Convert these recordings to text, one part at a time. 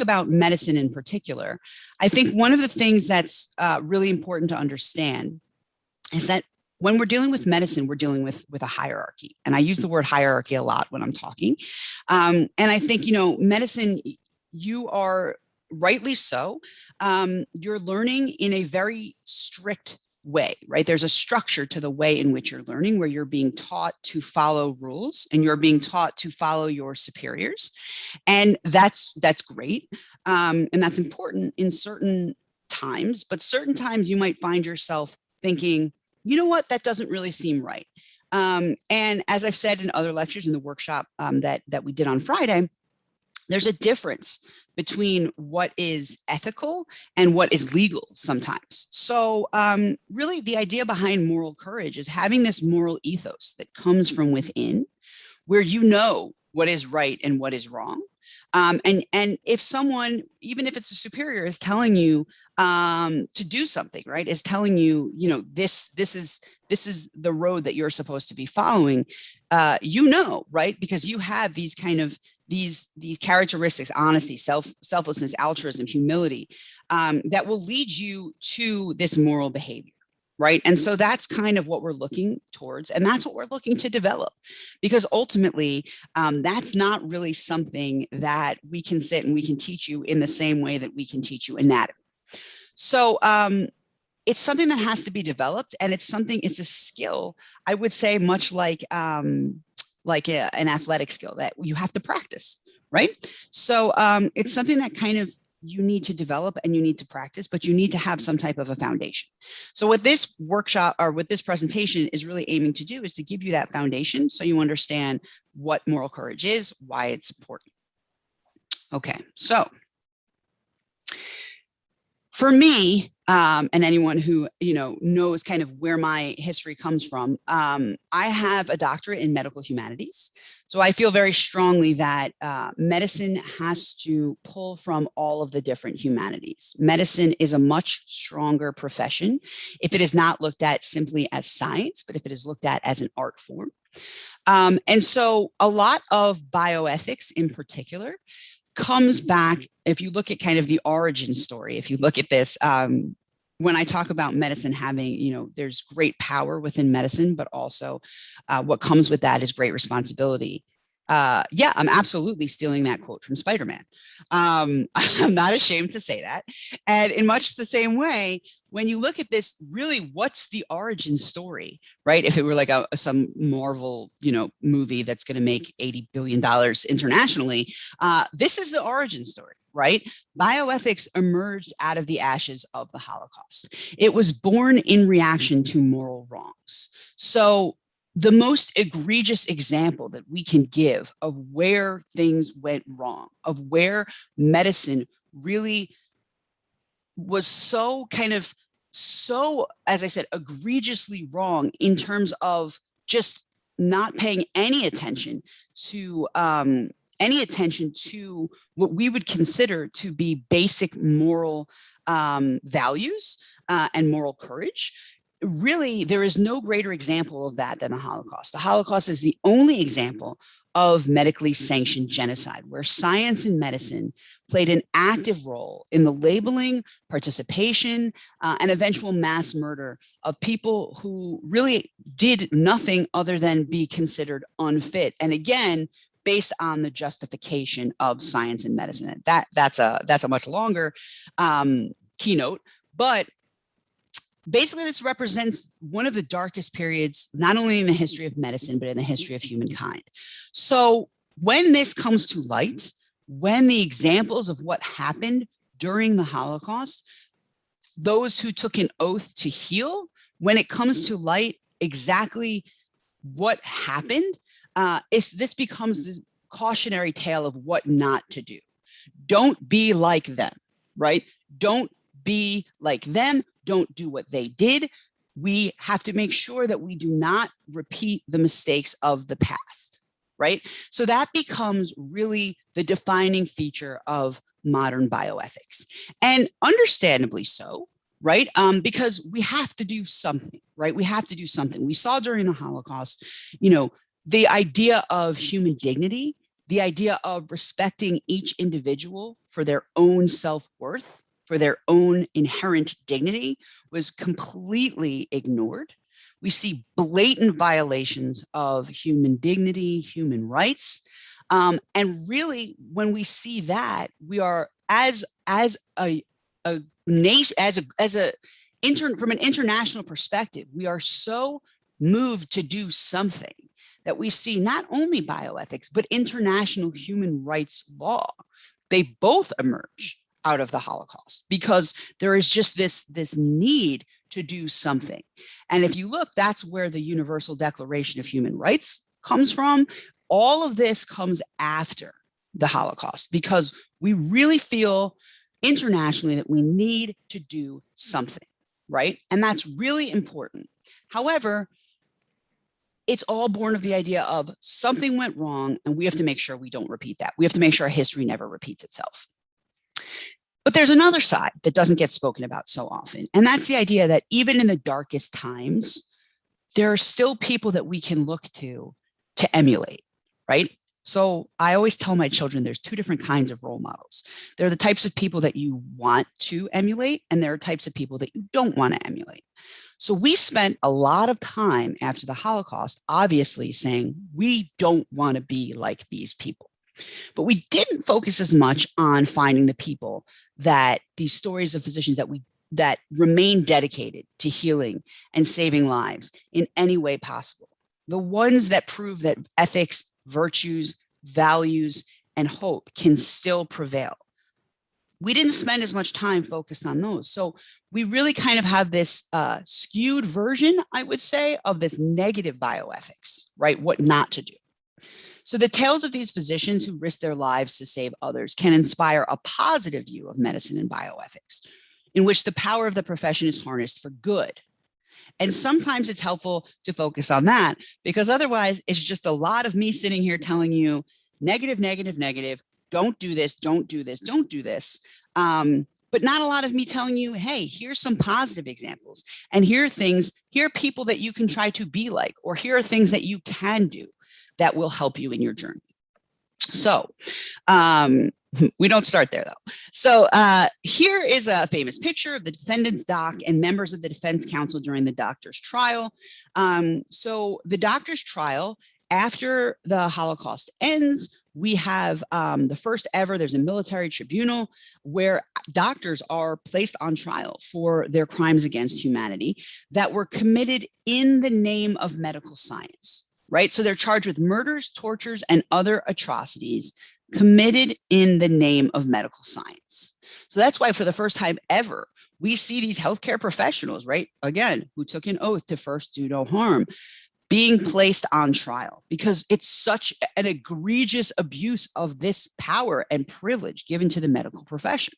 talk about medicine in particular, I think one of the things that's really important to understand is that when we're dealing with medicine, we're dealing with a hierarchy. And I use the word hierarchy a lot when I'm talking. And I think, medicine, you are rightly so. You're learning in a very strict way, right? There's a structure to the way in which you're learning, where you're being taught to follow rules and you're being taught to follow your superiors. And that's great. And that's important in certain times, but certain times you might find yourself thinking, you know what, that doesn't really seem right. And as I've said in other lectures in the workshop that we did on Friday, there's a difference between what is ethical and what is legal sometimes. So really the idea behind moral courage is having this moral ethos that comes from within, where you know what is right and what is wrong. And if someone, even if it's a superior, is telling you to do something, right, is telling you, this is the road that you're supposed to be following, right, because you have these kind of these characteristics: honesty, selflessness, altruism, humility, that will lead you to this moral behavior. Right. And so that's kind of what we're looking towards. And that's what we're looking to develop, because ultimately, that's not really something that we can sit and we can teach you in the same way that we can teach you anatomy. So it's something that has to be developed, and it's a skill, I would say, much like an athletic skill that you have to practice. Right. So it's something that kind of you need to develop and you need to practice, but you need to have some type of a foundation. So what this workshop or what this presentation is really aiming to do is to give you that foundation so you understand what moral courage is, why it's important. Okay, so for me, and anyone who knows kind of where my history comes from, I have a doctorate in medical humanities. So I feel very strongly that medicine has to pull from all of the different humanities. Medicine is a much stronger profession if it is not looked at simply as science, but if it is looked at as an art form. And so a lot of bioethics in particular comes back, if you look at kind of the origin story, if you look at this, when I talk about medicine having, there's great power within medicine, but also what comes with that is great responsibility. Yeah, I'm absolutely stealing that quote from Spider-Man. I'm not ashamed to say that. And in much the same way, when you look at this, really, what's the origin story, right? If it were like some Marvel, movie that's going to make $80 billion internationally, this is the origin story, right? Bioethics emerged out of the ashes of the Holocaust. It was born in reaction to moral wrongs. So the most egregious example that we can give of where things went wrong, of where medicine really was so, as I said, egregiously wrong in terms of just not paying any attention to what we would consider to be basic moral values and moral courage. Really, there is no greater example of that than the Holocaust. The Holocaust is the only example of medically sanctioned genocide, where science and medicine played an active role in the labeling, participation, and eventual mass murder of people who really did nothing other than be considered unfit. And again, based on the justification of science and medicine. That's a much longer keynote, but basically, this represents one of the darkest periods, not only in the history of medicine, but in the history of humankind. So when this comes to light, when the examples of what happened during the Holocaust, those who took an oath to heal, when it comes to light, exactly what happened, this becomes the cautionary tale of what not to do. Don't be like them, right? Don't be like them. Don't do what they did. We have to make sure that we do not repeat the mistakes of the past, right? So that becomes really the defining feature of modern bioethics, and understandably so, right? Because we have to do something, right? We have to do something. We saw during the Holocaust, the idea of human dignity the idea of respecting each individual for their own self-worth, for their own inherent dignity, was completely ignored. We see blatant violations of human dignity, human rights. And really, when we see that, we are as a nation, from an international perspective, we are so moved to do something that we see not only bioethics, but international human rights law. They both emerge out of the Holocaust because there is just this need to do something. And if you look, that's where the Universal Declaration of Human Rights comes from. All of this comes after the Holocaust because we really feel internationally that we need to do something, right? And that's really important. However, it's all born of the idea of something went wrong and we have to make sure we don't repeat that. We have to make sure our history never repeats itself. But there's another side that doesn't get spoken about so often. And that's the idea that even in the darkest times, there are still people that we can look to emulate, right? So I always tell my children there's two different kinds of role models. There are the types of people that you want to emulate, and there are types of people that you don't want to emulate. So we spent a lot of time after the Holocaust, obviously saying we don't want to be like these people. But we didn't focus as much on finding the people that these stories of physicians that remain dedicated to healing and saving lives in any way possible. The ones that prove that ethics, virtues, values, and hope can still prevail. We didn't spend as much time focused on those. So we really kind of have this skewed version, I would say, of this negative bioethics, right? What not to do. So the tales of these physicians who risk their lives to save others can inspire a positive view of medicine and bioethics, in which the power of the profession is harnessed for good. And sometimes it's helpful to focus on that because otherwise it's just a lot of me sitting here telling you negative, negative, negative, don't do this, don't do this, don't do this. But not a lot of me telling you, hey, here's some positive examples. And here are people that you can try to be like, or here are things that you can do that will help you in your journey. So we don't start there though. So here is a famous picture of the defendant's doc and members of the defense counsel during the doctor's trial. So the doctor's trial, after the Holocaust ends, we have the first ever, there's a military tribunal where doctors are placed on trial for their crimes against humanity that were committed in the name of medical science. Right? So they're charged with murders, tortures, and other atrocities committed in the name of medical science. So that's why for the first time ever, we see these healthcare professionals, right? Again, who took an oath to first do no harm, being placed on trial because it's such an egregious abuse of this power and privilege given to the medical profession.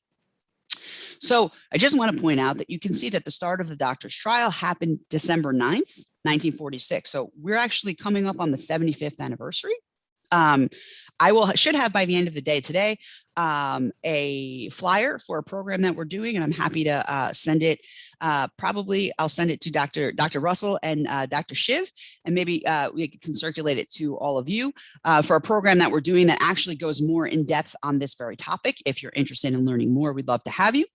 So I just want to point out that you can see that the start of the doctor's trial happened December 9th, 1946. So we're actually coming up on the 75th anniversary. Should have by the end of the day today a flyer for a program that we're doing, and I'm happy to send it. Probably I'll send it to Dr. Russell and Dr. Shiv, and maybe we can circulate it to all of you for a program that we're doing that actually goes more in depth on this very topic. If you're interested in learning more, we'd love to have you.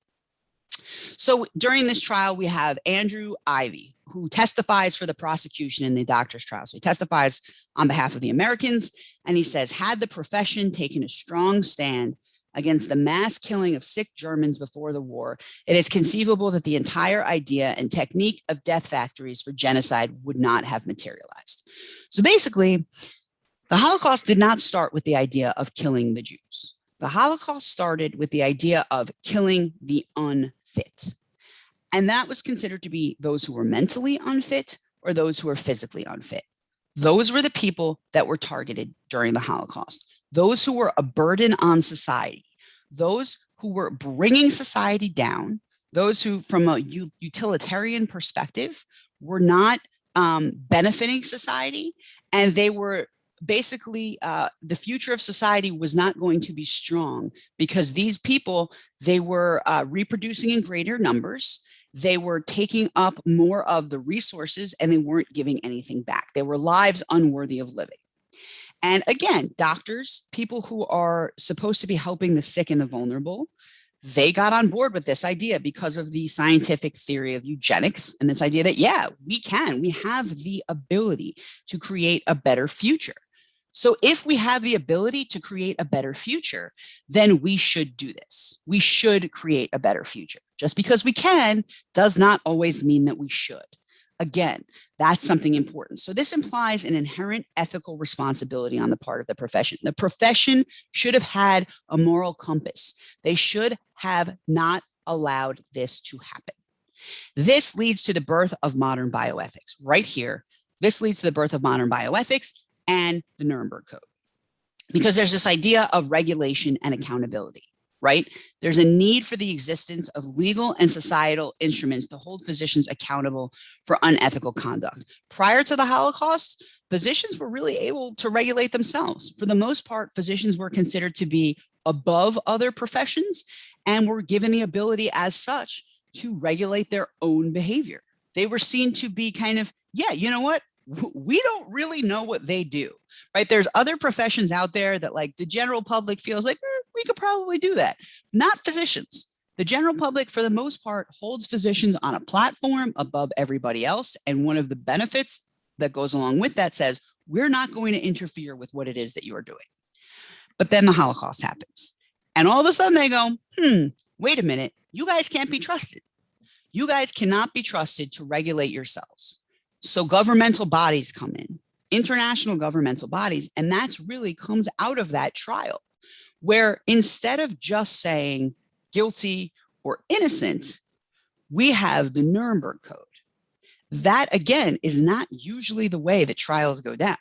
So during this trial, we have Andrew Ivy, who testifies for the prosecution in the doctor's trial. So he testifies on behalf of the Americans, and he says, had the profession taken a strong stand against the mass killing of sick Germans before the war, it is conceivable that the entire idea and technique of death factories for genocide would not have materialized. So basically, the Holocaust did not start with the idea of killing the Jews. The Holocaust started with the idea of killing the unfit. And that was considered to be those who were mentally unfit or those who were physically unfit. Those were the people that were targeted during the Holocaust. Those who were a burden on society, those who were bringing society down, those who, from a utilitarian perspective, were not benefiting society, and they were basically the future of society was not going to be strong because these people, they were reproducing in greater numbers. They were taking up more of the resources and they weren't giving anything back. They were lives unworthy of living. And again, doctors, people who are supposed to be helping the sick and the vulnerable, they got on board with this idea because of the scientific theory of eugenics and this idea that, yeah, we have the ability to create a better future. So if we have the ability to create a better future, then we should do this. We should create a better future. Just because we can does not always mean that we should. Again, that's something important. So this implies an inherent ethical responsibility on the part of the profession. The profession should have had a moral compass. They should have not allowed this to happen. This leads to the birth of modern bioethics right here. This leads to the birth of modern bioethics and the Nuremberg Code, because there's this idea of regulation and accountability, right? There's a need for the existence of legal and societal instruments to hold physicians accountable for unethical conduct. Prior to the Holocaust, physicians were really able to regulate themselves. For the most part, physicians were considered to be above other professions and were given the ability as such to regulate their own behavior. They were seen to be kind of, yeah, you know what? We don't really know what they do, right? There's other professions out there that like the general public feels like we could probably do that. Not physicians. The general public, for the most part, holds physicians on a platform above everybody else. And one of the benefits that goes along with that says, we're not going to interfere with what it is that you are doing. But then the Holocaust happens. And all of a sudden they go, wait a minute, you guys can't be trusted. You guys cannot be trusted to regulate yourselves. So governmental bodies come in, international governmental bodies, and that's really comes out of that trial, where instead of just saying guilty or innocent, we have the Nuremberg Code. That, again, is not usually the way that trials go down,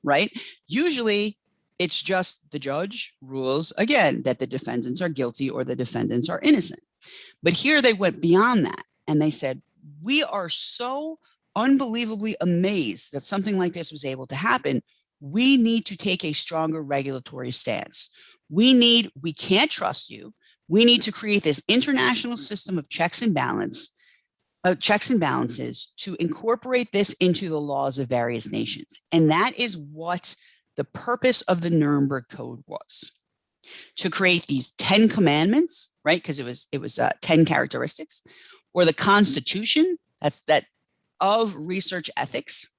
right? Usually, it's just the judge rules, again, that the defendants are guilty or the defendants are innocent. But here they went beyond that, and they said, we are so unbelievably amazed that something like this was able to happen. We need to take a stronger regulatory stance. We can't trust you. We need to create this international system of checks and balances to incorporate this into the laws of various nations. And that is what the purpose of the Nuremberg Code was, to create these 10 commandments, right? Because it was 10 characteristics, or the Constitution, that of research ethics,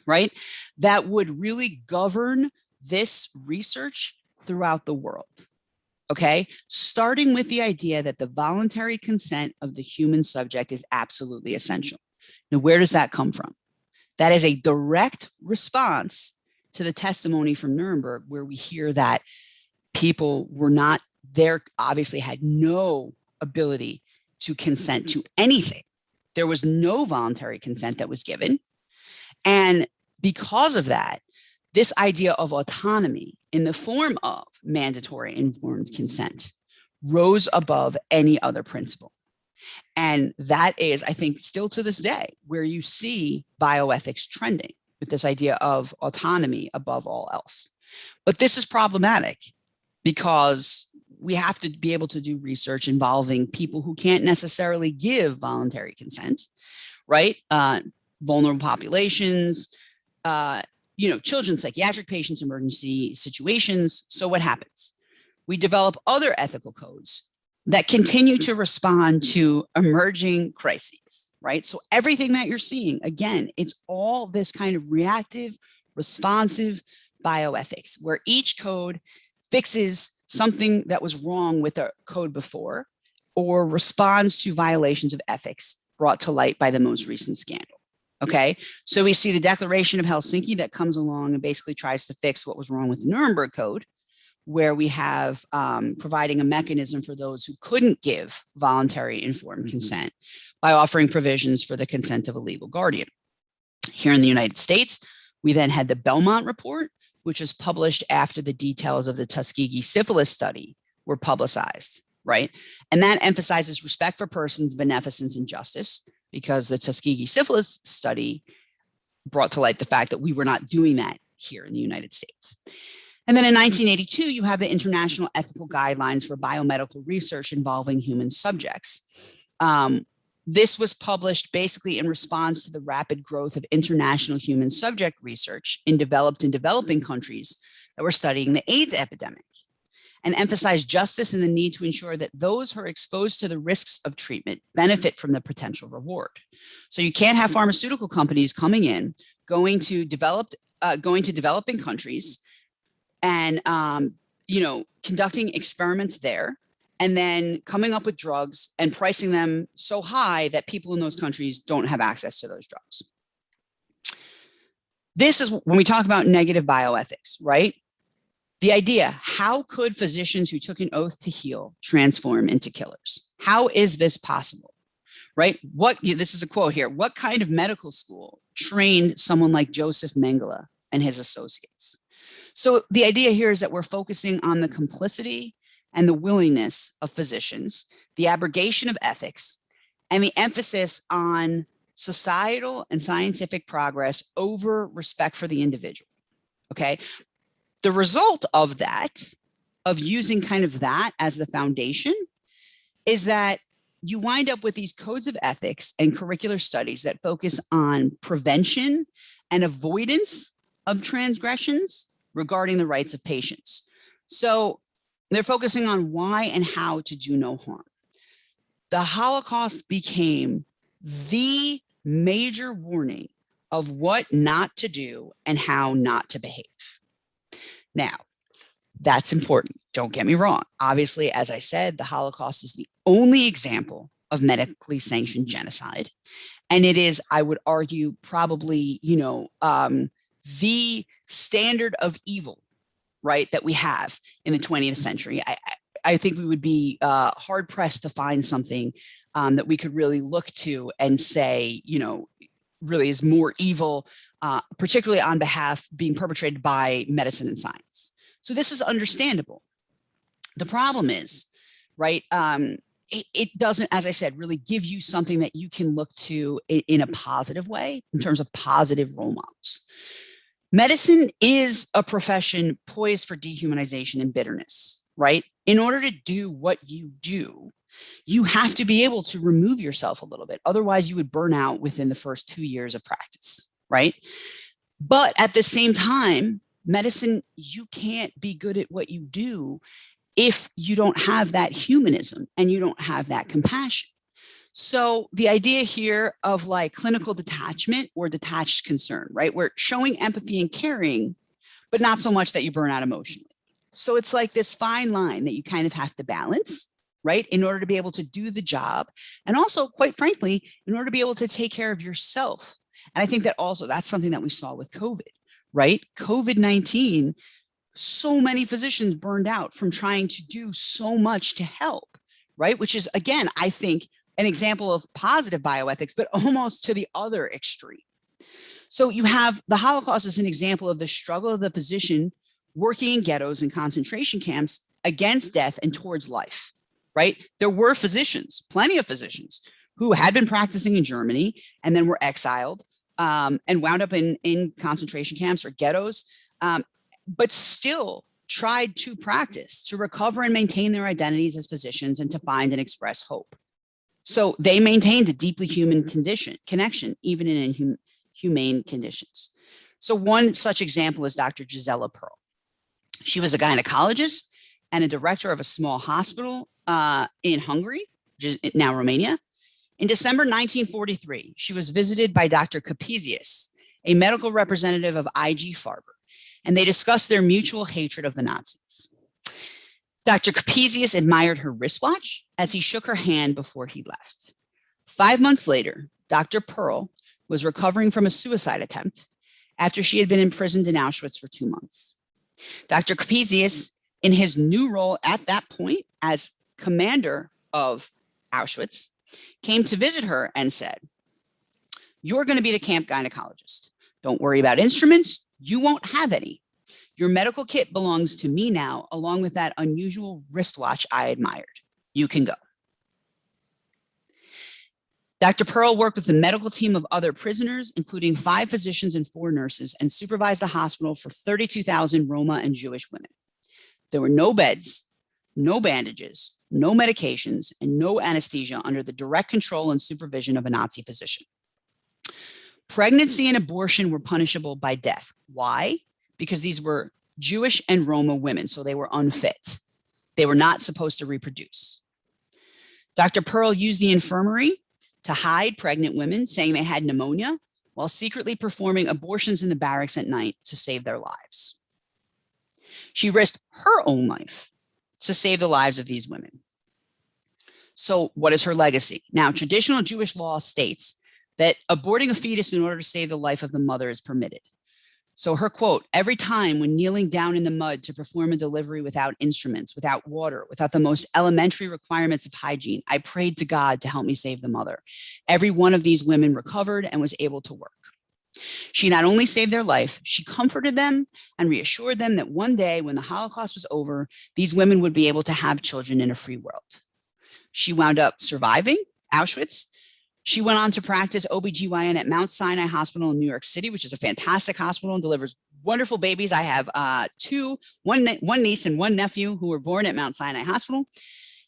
right? That would really govern this research throughout the world, okay? Starting with the idea that the voluntary consent of the human subject is absolutely essential. Now, where does that come from? That is a direct response to the testimony from Nuremberg, where we hear that people were not there, obviously had no ability to consent to anything. There was no voluntary consent that was given. And because of that, this idea of autonomy in the form of mandatory informed consent rose above any other principle. And that is, I think, still to this day, where you see bioethics trending with this idea of autonomy above all else. But this is problematic because we have to be able to do research involving people who can't necessarily give voluntary consent, right? Vulnerable populations, children, psychiatric patients, emergency situations. So what happens? We develop other ethical codes that continue to respond to emerging crises, right? So everything that you're seeing, again, it's all this kind of reactive, responsive bioethics, where each code fixes something that was wrong with the code before, or responds to violations of ethics brought to light by the most recent scandal. Okay, so we see the Declaration of Helsinki that comes along and basically tries to fix what was wrong with the Nuremberg Code, where we have providing a mechanism for those who couldn't give voluntary informed consent by offering provisions for the consent of a legal guardian. Here in the United States, we then had the Belmont Report, which was published after the details of the Tuskegee syphilis study were publicized, right? And that emphasizes respect for persons, beneficence, and justice, because the Tuskegee syphilis study brought to light the fact that we were not doing that here in the United States. And then in 1982, you have the International Ethical Guidelines for Biomedical Research Involving Human Subjects, This was published basically in response to the rapid growth of international human subject research in developed and developing countries that were studying the AIDS epidemic, and emphasized justice and the need to ensure that those who are exposed to the risks of treatment benefit from the potential reward. So you can't have pharmaceutical companies coming in, going to developing countries and conducting experiments there, and then coming up with drugs and pricing them so high that people in those countries don't have access to those drugs. This is when we talk about negative bioethics, right? The idea, how could physicians who took an oath to heal transform into killers? How is this possible, right? This is a quote here. What kind of medical school trained someone like Joseph Mengele and his associates? So the idea here is that we're focusing on the complicity and the willingness of physicians, the abrogation of ethics, and the emphasis on societal and scientific progress over respect for the individual, okay? The result of that, of using kind of that as the foundation, is that you wind up with these codes of ethics and curricular studies that focus on prevention and avoidance of transgressions regarding the rights of patients. So they're focusing on why and how to do no harm. The Holocaust became the major warning of what not to do and how not to behave. Now, that's important. Don't get me wrong. Obviously, as I said, the Holocaust is the only example of medically sanctioned genocide. And it is, I would argue, probably, the standard of evil, right, that we have in the 20th century. I think we would be hard pressed to find something that we could really look to and say, really is more evil, particularly on behalf being perpetrated by medicine and science. So this is understandable. The problem is, right, it doesn't, as I said, really give you something that you can look to in a positive way in terms of positive role models. Medicine is a profession poised for dehumanization and bitterness, right? In order to do what you do, you have to be able to remove yourself a little bit. Otherwise, you would burn out within the first 2 years of practice, right? But at the same time, medicine, you can't be good at what you do if you don't have that humanism and you don't have that compassion. So the idea here of like clinical detachment or detached concern, right? We're showing empathy and caring, but not so much that you burn out emotionally. So it's like this fine line that you kind of have to balance, right? In order to be able to do the job. And also, quite frankly, in order to be able to take care of yourself. And I think that also that's something that we saw with COVID, right? COVID-19, so many physicians burned out from trying to do so much to help, right? Which is, again, I think an example of positive bioethics, but almost to the other extreme. So you have the Holocaust as an example of the struggle of the physician working in ghettos and concentration camps against death and towards life, right? There were physicians, plenty of physicians, who had been practicing in Germany and then were exiled and wound up in concentration camps or ghettos, but still tried to practice, to recover and maintain their identities as physicians and to find and express hope. So they maintained a deeply human connection, even in inhumane conditions. So one such example is Dr. Gisela Perl. She was a gynecologist and a director of a small hospital in Hungary, now Romania. In December 1943, she was visited by Dr. Capesius, a medical representative of IG Farber, and they discussed their mutual hatred of the Nazis. Dr. Capesius admired her wristwatch as he shook her hand before he left. 5 months later, Dr. Perl was recovering from a suicide attempt after she had been imprisoned in Auschwitz for 2 months. Dr. Capesius, in his new role at that point as commander of Auschwitz, came to visit her and said, "You're going to be the camp gynecologist. Don't worry about instruments. You won't have any. Your medical kit belongs to me now, along with that unusual wristwatch I admired. You can go." Dr. Perl worked with a medical team of other prisoners, including 5 physicians and 4 nurses, and supervised the hospital for 32,000 Roma and Jewish women. There were no beds, no bandages, no medications, and no anesthesia under the direct control and supervision of a Nazi physician. Pregnancy and abortion were punishable by death. Why? Because these were Jewish and Roma women, so they were unfit. They were not supposed to reproduce. Dr. Pearl used the infirmary to hide pregnant women, saying they had pneumonia, while secretly performing abortions in the barracks at night to save their lives. She risked her own life to save the lives of these women. So what is her legacy? Now, traditional Jewish law states that aborting a fetus in order to save the life of the mother is permitted. So her quote, "Every time when kneeling down in the mud to perform a delivery without instruments, without water, without the most elementary requirements of hygiene, I prayed to God to help me save the mother. Every one of these women recovered and was able to work." She not only saved their life, she comforted them and reassured them that one day when the Holocaust was over, these women would be able to have children in a free world. She wound up surviving Auschwitz. She went on to practice OBGYN at Mount Sinai Hospital in New York City, which is a fantastic hospital and delivers wonderful babies. I have one niece and one nephew who were born at Mount Sinai Hospital.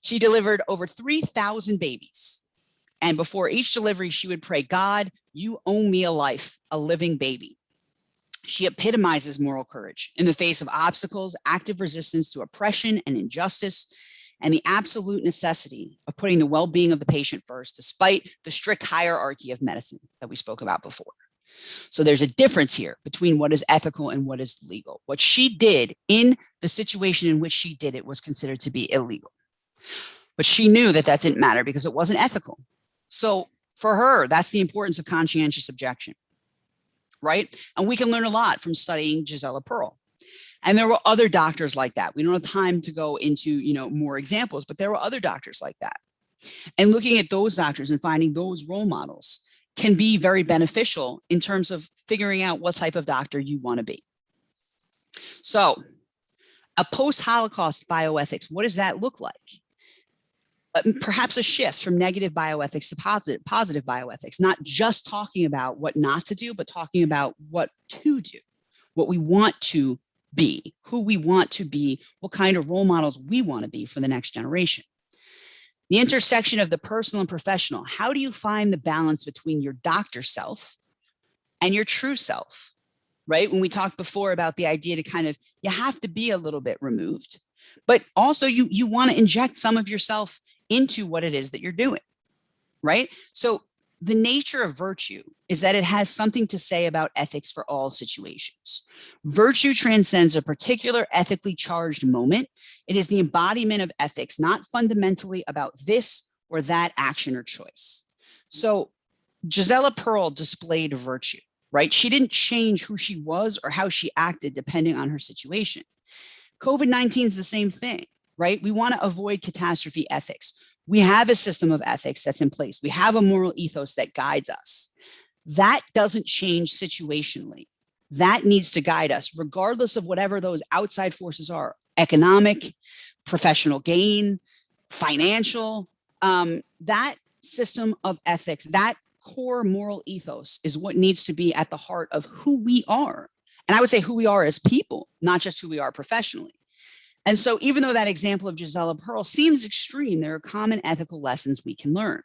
She delivered over 3,000 babies. And before each delivery, she would pray, "God, you owe me a life, a living baby." She epitomizes moral courage in the face of obstacles, active resistance to oppression and injustice, and the absolute necessity of putting the well-being of the patient first, despite the strict hierarchy of medicine that we spoke about before. So there's a difference here between what is ethical and what is legal. What she did in the situation in which she did it was considered to be illegal. But she knew that that didn't matter because it wasn't ethical. So for her, that's the importance of conscientious objection, right? And we can learn a lot from studying Gisela Pearl. And there were other doctors like that. We don't have time to go into, more examples, but there were other doctors like that. And looking at those doctors and finding those role models can be very beneficial in terms of figuring out what type of doctor you want to be. So a post-Holocaust bioethics, what does that look like? Perhaps a shift from negative bioethics to positive bioethics, not just talking about what not to do, but talking about what to do, what we want to be, who we want to be, what kind of role models we want to be for the next generation. The intersection of the personal and professional. How do you find the balance between your doctor self and your true self, right? When we talked before about the idea to you have to be a little bit removed, but also you want to inject some of yourself into what it is that you're doing, right? So the nature of virtue is that it has something to say about ethics for all situations. Virtue transcends a particular ethically charged moment. It is the embodiment of ethics, not fundamentally about this or that action or choice. So Gisela Pearl displayed virtue, right? She didn't change who she was or how she acted depending on her situation. COVID-19 is the same thing, right? We want to avoid catastrophe ethics. We have a system of ethics that's in place. We have a moral ethos that guides us. That doesn't change situationally. That needs to guide us, regardless of whatever those outside forces are: economic, professional gain, financial. That system of ethics, that core moral ethos is what needs to be at the heart of who we are. And I would say who we are as people, not just who we are professionally. And so even though that example of Gisela Pearl seems extreme, there are common ethical lessons we can learn.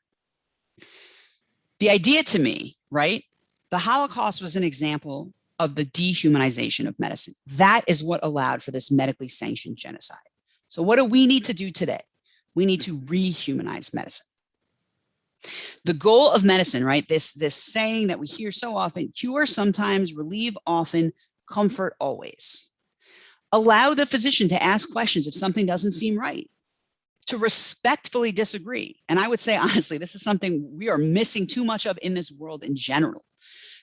The idea to me, right? The Holocaust was an example of the dehumanization of medicine. That is what allowed for this medically sanctioned genocide. So what do we need to do today? We need to rehumanize medicine. The goal of medicine, right? This saying that we hear so often: cure sometimes, relieve often, comfort always. Allow the physician to ask questions if something doesn't seem right, to respectfully disagree. And I would say, honestly, this is something we are missing too much of in this world in general.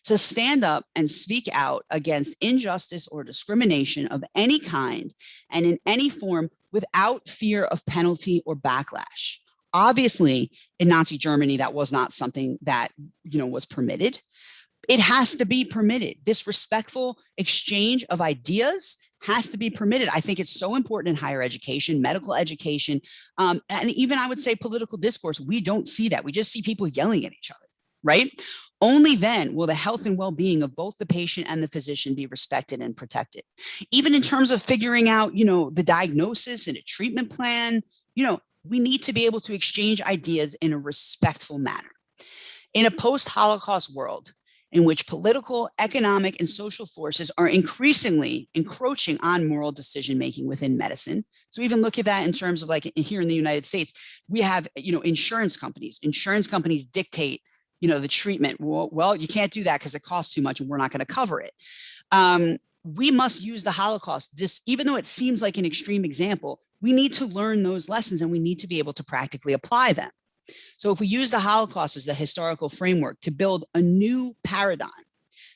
To stand up and speak out against injustice or discrimination of any kind and in any form without fear of penalty or backlash. Obviously, in Nazi Germany, that was not something that, was permitted. It has to be permitted. This respectful exchange of ideas has to be permitted. I think it's so important in higher education, medical education, and even I would say political discourse. We don't see that. We just see people yelling at each other, right? Only then will the health and well-being of both the patient and the physician be respected and protected. Even in terms of figuring out, the diagnosis and a treatment plan, we need to be able to exchange ideas in a respectful manner. In a post-Holocaust world, in which political, economic, and social forces are increasingly encroaching on moral decision-making within medicine. So even look at that in terms of like here in the United States, we have, insurance companies. Insurance companies dictate, the treatment. Well, you can't do that because it costs too much and we're not going to cover it. We must use the Holocaust, even though it seems like an extreme example, we need to learn those lessons and we need to be able to practically apply them. So if we use the Holocaust as the historical framework to build a new paradigm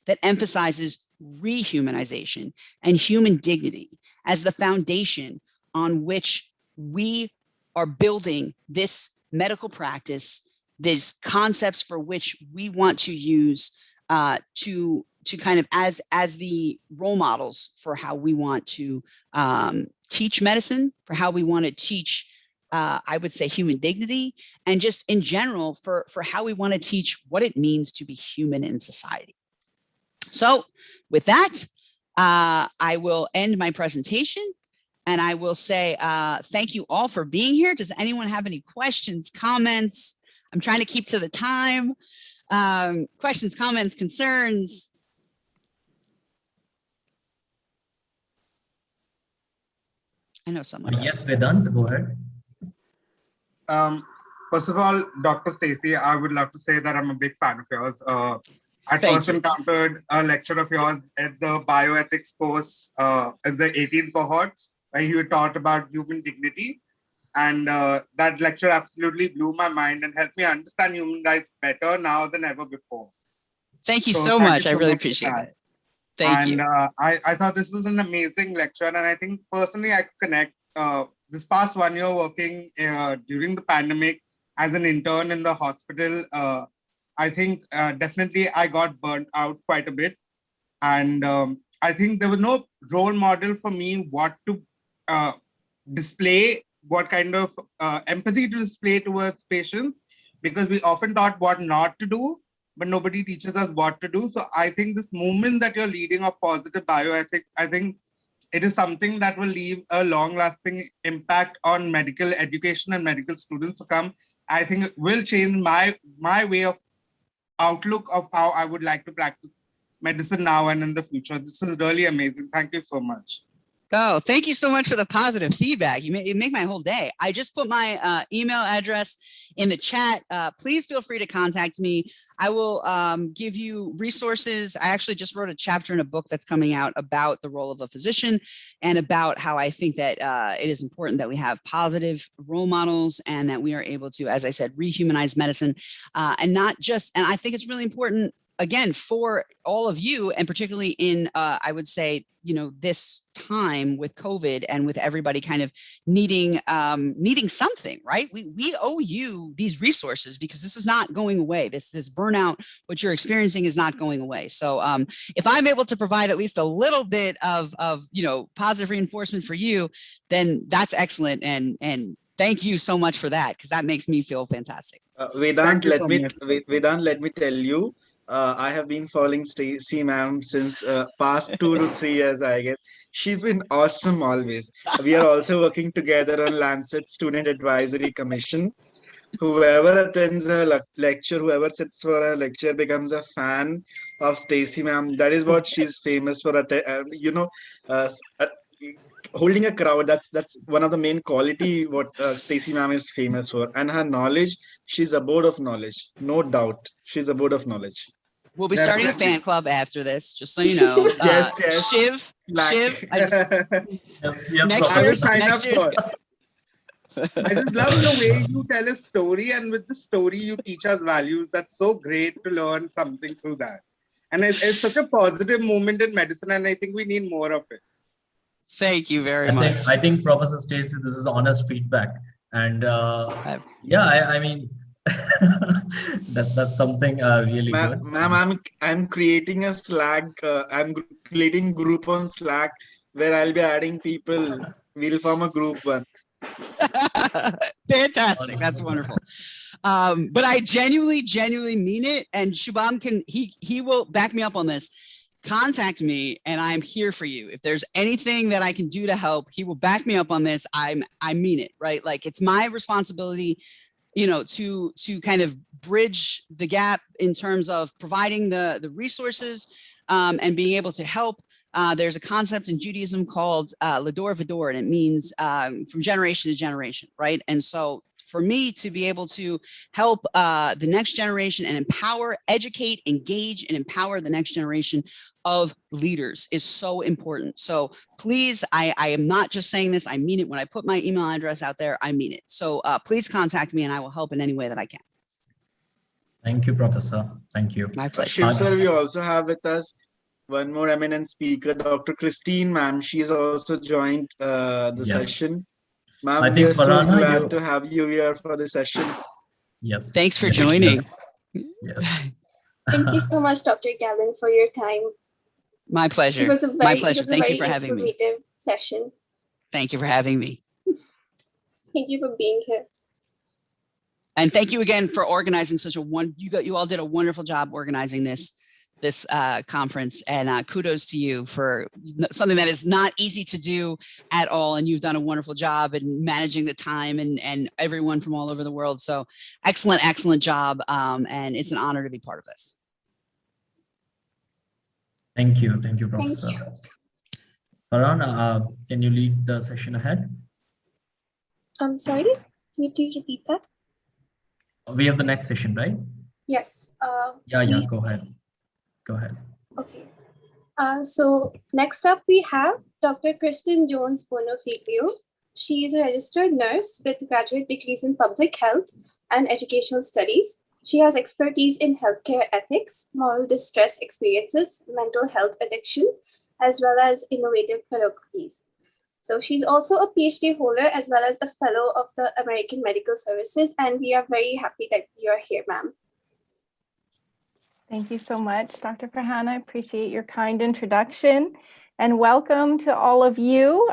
that emphasizes rehumanization and human dignity as the foundation on which we are building this medical practice, these concepts for which we want to use to kind of as the role models for how we want to teach medicine, for how we want to teach I would say human dignity, and just in general for how we want to teach what it means to be human in society. So with that, I will end my presentation and I will say thank you all for being here. Does anyone have any questions, comments? I'm trying to keep to the time. Questions, comments, concerns? I know someone does. Yes, Vedant, go ahead. First of all, Dr. Stacey, I would love to say that I'm a big fan of yours. I first encountered a lecture of yours at the bioethics course in the 18th cohort, where you taught about human dignity. And that lecture absolutely blew my mind and helped me understand human rights better now than ever before. Thank you so much. I really appreciate that. Thank you. I thought this was an amazing lecture. And I think personally, I connect this past 1 year working during the pandemic as an intern in the hospital. I think definitely I got burnt out quite a bit. And I think there was no role model for me what to display, what kind of empathy to display towards patients, because we often taught what not to do, but nobody teaches us what to do. So I think this movement that you're leading of positive bioethics, I think it is something that will leave a long-lasting impact on medical education and medical students to come. I think it will change my way of outlook of how I would like to practice medicine now and in the future. This is really amazing. Thank you so much. Oh, thank you so much for the positive feedback. You make my whole day. I just put my email address in the chat. Please feel free to contact me. I will give you resources. I actually just wrote a chapter in a book that's coming out about the role of a physician and about how I think that it is important that we have positive role models and that we are able to, as I said, rehumanize medicine and not just, and I think it's really important again, for all of you, and particularly in, I would say, this time with COVID and with everybody kind of needing something, right? We owe you these resources because this is not going away. This burnout, what you're experiencing, is not going away. So if I'm able to provide at least a little bit of positive reinforcement for you, then that's excellent. And thank you so much for that, because that makes me feel fantastic. Vedant, let me tell you. I have been following Stacey ma'am since past 2 to 3 years, I guess. She's been awesome always. We are also working together on Lancet Student Advisory Commission. Whoever attends a lecture, whoever sits for a lecture becomes a fan of Stacey ma'am. That is what she's famous for. Holding a crowd, that's one of the main quality what Stacey ma'am is famous for. And her knowledge, she's a board of knowledge, no doubt. She's a board of knowledge. We'll be starting a fan club after this, just so you know. Yes. Shiv, I just love the way you tell a story, and with the story you teach us values. That's so great to learn something through that. And it's such a positive movement in medicine, and I think we need more of it. Thank you very much. I think Professor Stacey, this is honest feedback. And I mean, that's something really good. Ma'am, I'm creating a Slack. I'm creating group on Slack where I'll be adding people. We'll form a group one. Fantastic. That's wonderful. But I genuinely mean it. And Shubham he will back me up on this. contact me and I'm here for you. If there's anything that I can do to help, he will back me up on this. I mean it, right? Like, it's my responsibility, you know, to kind of bridge the gap in terms of providing the resources and being able to help. There's a concept in Judaism called Lador Vador, and it means from generation to generation, right? And so for me to be able to help the next generation and empower, educate, engage, and empower the next generation of leaders is so important. So please, I am not just saying this, I mean it. When I put my email address out there, I mean it. So please contact me and I will help in any way that I can. Thank you, Professor. Thank you. My pleasure. Shiv sir, we also have with us one more eminent speaker, Dr. Christine, ma'am. She's also joined the session. Ma'am, we are so glad to have you here for the session. Yes. Thanks for joining. Yes. Thank you so much, Dr. Gallen, for your time. My pleasure. It was a very, My pleasure. Thank you for having me. informative session. Thank you for having me. Thank you for being here. And thank you again for organizing such a you all did a wonderful job organizing this conference, and kudos to you for something that is not easy to do at all. And you've done a wonderful job in managing the time and everyone from all over the world. So excellent, excellent job. And it's an honor to be part of this. Thank you. Thank you, Professor. Thank you. Farhan, can you lead the session ahead? I'm sorry, can you please repeat that? We have the next session, right? Yes. Yeah, go ahead. Go ahead. Okay. So next up we have Dr. Kristen Jones Bonofiglio. She is a registered nurse with graduate degrees in public health and educational studies. She has expertise in healthcare ethics, moral distress experiences, mental health addiction, as well as innovative pedagogies. So she's also a PhD holder as well as a fellow of the American Medical Services, and we are very happy that you're here, ma'am. Thank you so much, Dr. Farhan. I appreciate your kind introduction, and welcome to all of you.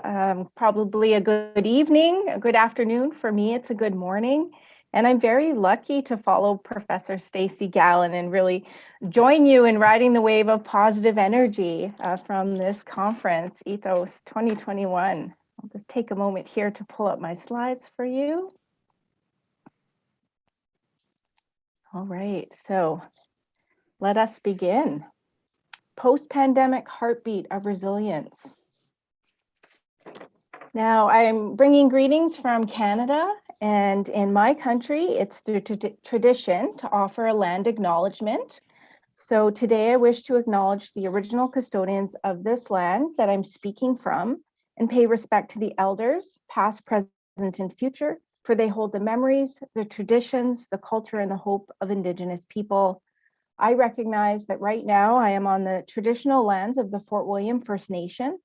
Probably a good evening, a good afternoon. For me, it's a good morning. And I'm very lucky to follow Professor Stacey Gallen and really join you in riding the wave of positive energy from this conference, Ethos 2021. I'll just take a moment here to pull up my slides for you. All right, so let us begin. Post-pandemic heartbeat of resilience. Now, I'm bringing greetings from Canada, and in my country, it's the tradition to offer a land acknowledgement. So today I wish to acknowledge the original custodians of this land that I'm speaking from and pay respect to the elders, past, present, and future, for they hold the memories, the traditions, the culture, and the hope of Indigenous people. I recognize that right now I am on the traditional lands of the Fort William First Nation,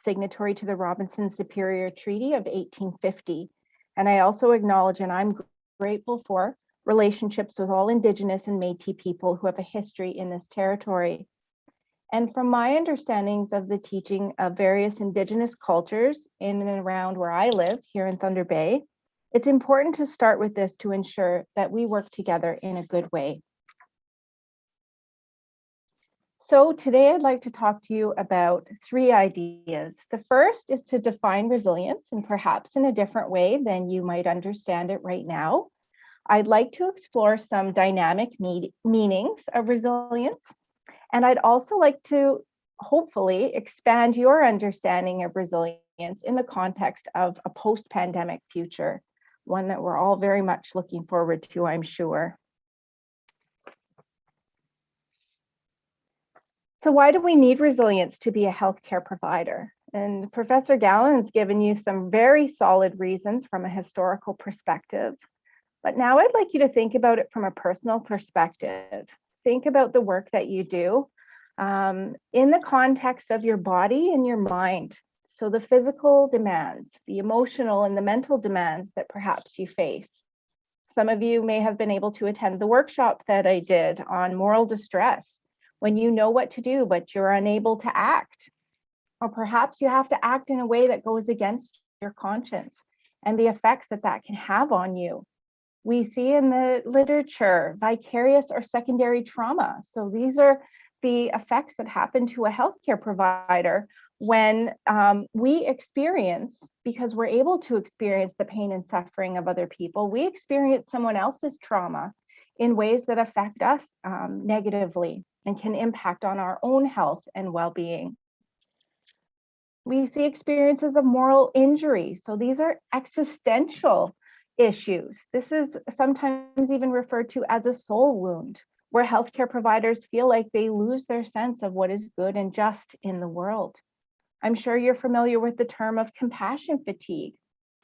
signatory to the Robinson Superior Treaty of 1850. And I also acknowledge, and I'm grateful for, relationships with all Indigenous and Métis people who have a history in this territory. And from my understandings of the teaching of various Indigenous cultures in and around where I live here in Thunder Bay, it's important to start with this to ensure that we work together in a good way. So today I'd like to talk to you about 3 ideas. The first is to define resilience, and perhaps in a different way than you might understand it right now. I'd like to explore some dynamic meanings of resilience. And I'd also like to hopefully expand your understanding of resilience in the context of a post-pandemic future, one that we're all very much looking forward to, I'm sure. So why do we need resilience to be a healthcare provider? And Professor Gallen's given you some very solid reasons from a historical perspective. But now I'd like you to think about it from a personal perspective. Think about the work that you do in the context of your body and your mind. So the physical demands, the emotional and the mental demands that perhaps you face. Some of you may have been able to attend the workshop that I did on moral distress, when you know what to do, but you're unable to act. Or perhaps you have to act in a way that goes against your conscience and the effects that that can have on you. We see in the literature vicarious or secondary trauma. So these are the effects that happen to a healthcare provider when we experience, because we're able to experience the pain and suffering of other people, we experience someone else's trauma in ways that affect us negatively and can impact on our own health and well-being. We see experiences of moral injury. So these are existential issues. This is sometimes even referred to as a soul wound, where healthcare providers feel like they lose their sense of what is good and just in the world. I'm sure you're familiar with the term of compassion fatigue,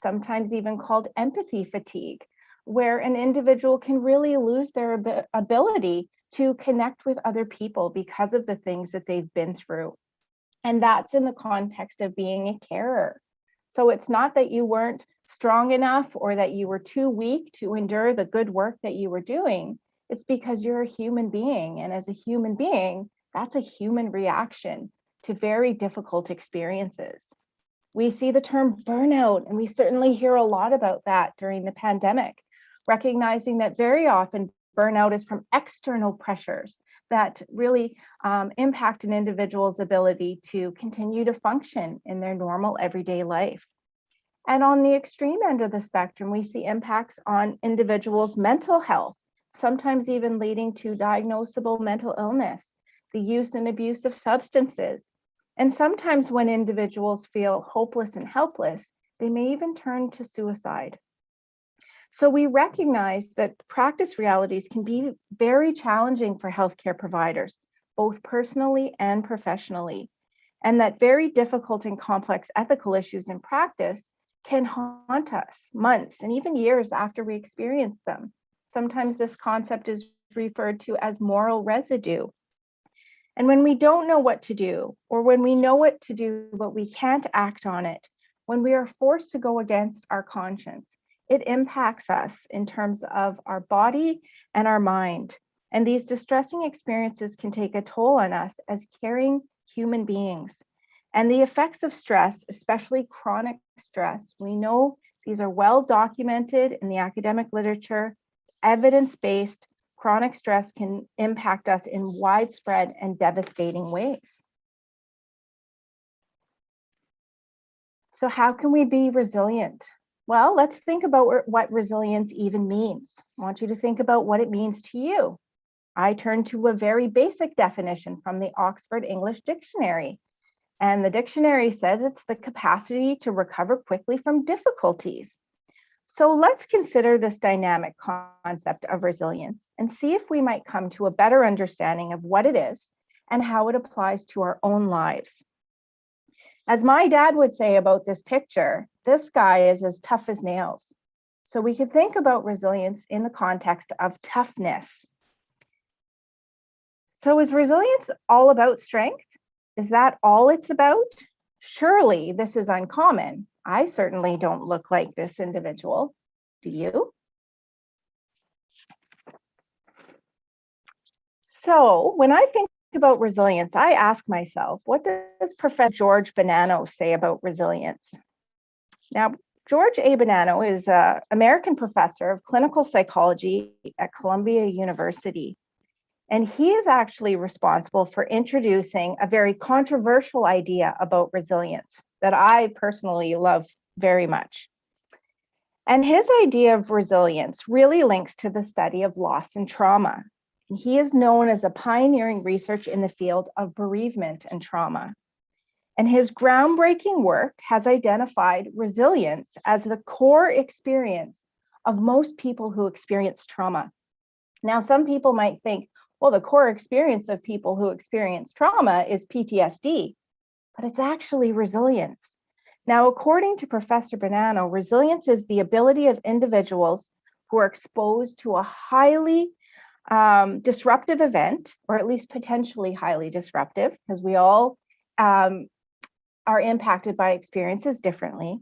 sometimes even called empathy fatigue, where an individual can really lose their ability to connect with other people because of the things that they've been through. And that's in the context of being a carer. So it's not that you weren't strong enough or that you were too weak to endure the good work that you were doing. It's because you're a human being. And as a human being, that's a human reaction to very difficult experiences. We see the term burnout, and we certainly hear a lot about that during the pandemic, recognizing that very often burnout is from external pressures that really impact an individual's ability to continue to function in their normal everyday life. And on the extreme end of the spectrum, we see impacts on individuals' mental health, sometimes even leading to diagnosable mental illness, the use and abuse of substances. And sometimes when individuals feel hopeless and helpless, they may even turn to suicide. So we recognize that practice realities can be very challenging for healthcare providers, both personally and professionally, and that very difficult and complex ethical issues in practice can haunt us months and even years after we experience them. Sometimes this concept is referred to as moral residue. And when we don't know what to do, or when we know what to do, but we can't act on it, when we are forced to go against our conscience, it impacts us in terms of our body and our mind. And these distressing experiences can take a toll on us as caring human beings. And the effects of stress, especially chronic stress, we know these are well documented in the academic literature, evidence-based. Chronic stress can impact us in widespread and devastating ways. So how can we be resilient? Well, let's think about what resilience even means. I want you to think about what it means to you. I turn to a very basic definition from the Oxford English Dictionary. And the dictionary says it's the capacity to recover quickly from difficulties. So let's consider this dynamic concept of resilience and see if we might come to a better understanding of what it is and how it applies to our own lives. As my dad would say about this picture, this guy is as tough as nails. So we could think about resilience in the context of toughness. So is resilience all about strength? Is that all it's about? Surely this is uncommon. I certainly don't look like this individual. Do you? So when I think about resilience, I ask myself, what does Professor George Bonanno say about resilience? Now, George A. Bonanno is an American professor of clinical psychology at Columbia University. And he is actually responsible for introducing a very controversial idea about resilience that I personally love very much. And his idea of resilience really links to the study of loss and trauma. And he is known as a pioneering researcher in the field of bereavement and trauma. And his groundbreaking work has identified resilience as the core experience of most people who experience trauma. Now, some people might think, well, the core experience of people who experience trauma is PTSD, but it's actually resilience. Now, according to Professor Bonanno, resilience is the ability of individuals who are exposed to a highly disruptive event, or at least potentially highly disruptive, because we all are impacted by experiences differently.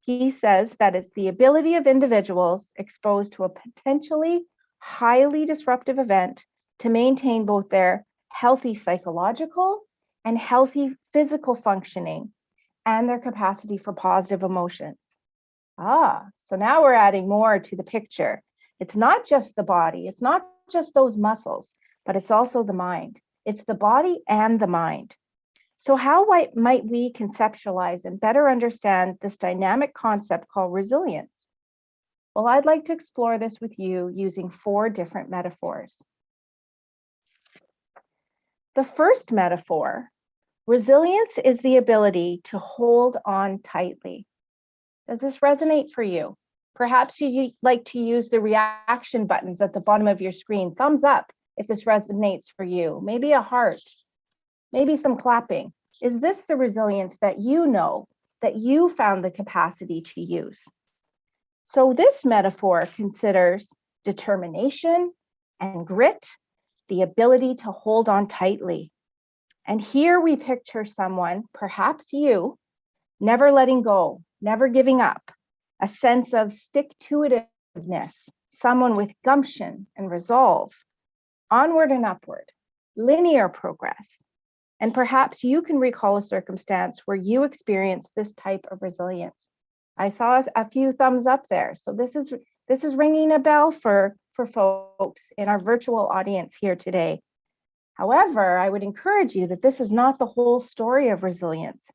He says that it's the ability of individuals exposed to a potentially highly disruptive event to maintain both their healthy psychological and healthy physical functioning and their capacity for positive emotions. So now we're adding more to the picture. It's not just the body, it's not just those muscles, but it's also the mind. It's the body and the mind. So how might we conceptualize and better understand this dynamic concept called resilience? Well, I'd like to explore this with you using 4 different metaphors. The first metaphor, resilience is the ability to hold on tightly. Does this resonate for you? Perhaps you'd like to use the reaction buttons at the bottom of your screen. Thumbs up if this resonates for you. Maybe a heart, maybe some clapping. Is this the resilience that you know, that you found the capacity to use? So this metaphor considers determination and grit, the ability to hold on tightly. And here we picture someone, perhaps you, never letting go, never giving up, a sense of stick-to-itiveness, someone with gumption and resolve, onward and upward, linear progress. And perhaps you can recall a circumstance where you experienced this type of resilience. I saw a few thumbs up there. So this is ringing a bell for folks in our virtual audience here today. However, I would encourage you that this is not the whole story of resilience.